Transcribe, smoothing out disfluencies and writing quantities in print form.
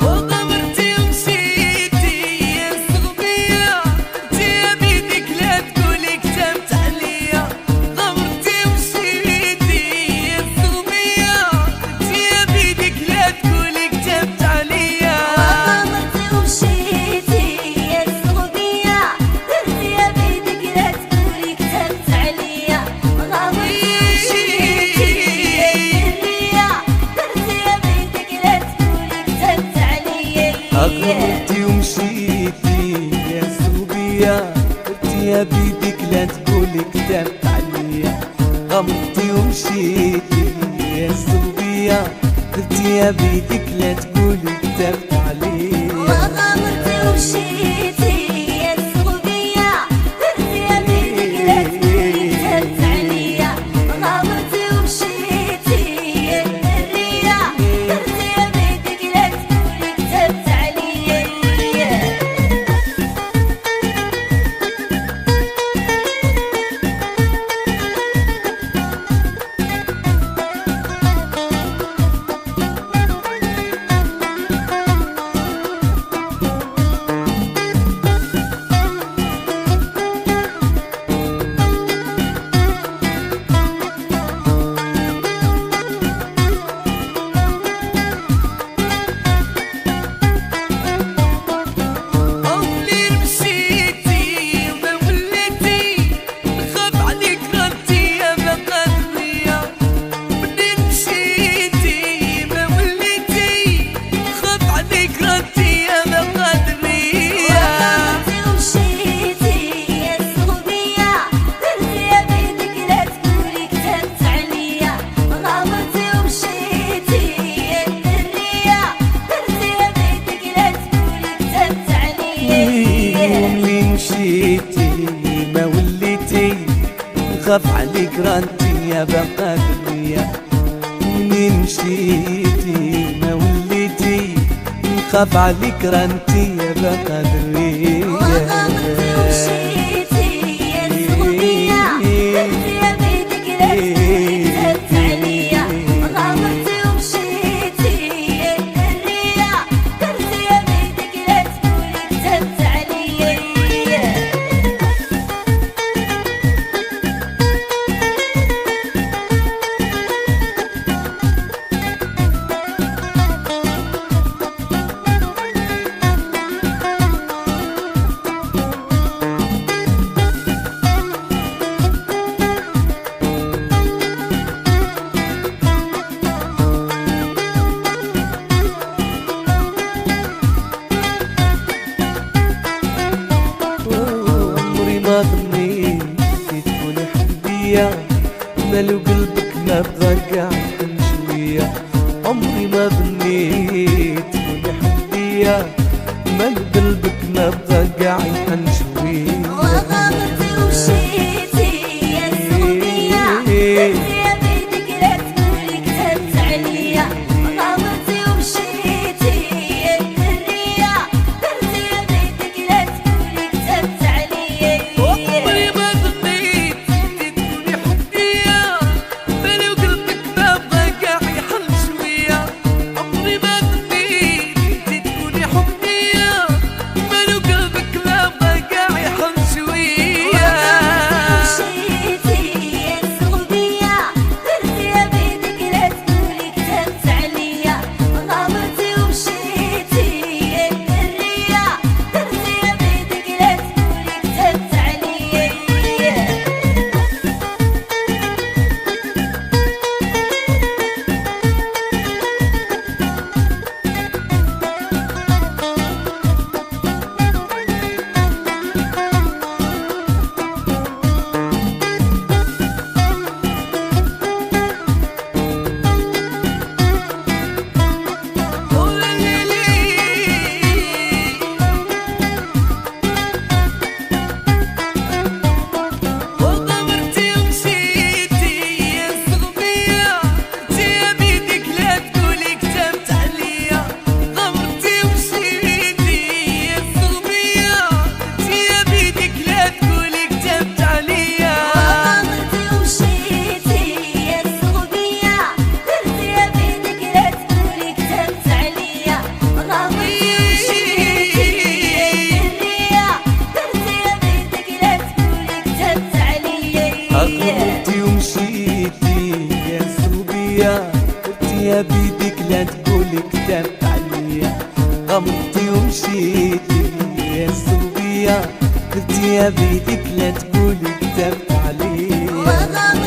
غمرتي ومشيتي يا زوبيا، قلتي يا بيدك لا تقولي كتبت عليا. غمرتي ومشيتي يا زوبيا، قلتي يا بيدك لا تقولي كتبت عليا. غمرتي ومشيتي يا زوبيا، قلتي يا بيدك لا تقولي كتبت عليا. غمرتي ومشيتي يا الريا، قلتي يا بيدك لا تقولي كتبت عليا. ما وليتي نخاف عليك رانتي يا بقى الدنيا. منين مشيتي ما وليتي نخاف عليك رانتي يا بقى الدنيا. يا بيدك لا تقولي كتبت عليا، غمضتي ومشيتي يا الزوبية، قلت يا بيدك لا تقولي كتبت عليا.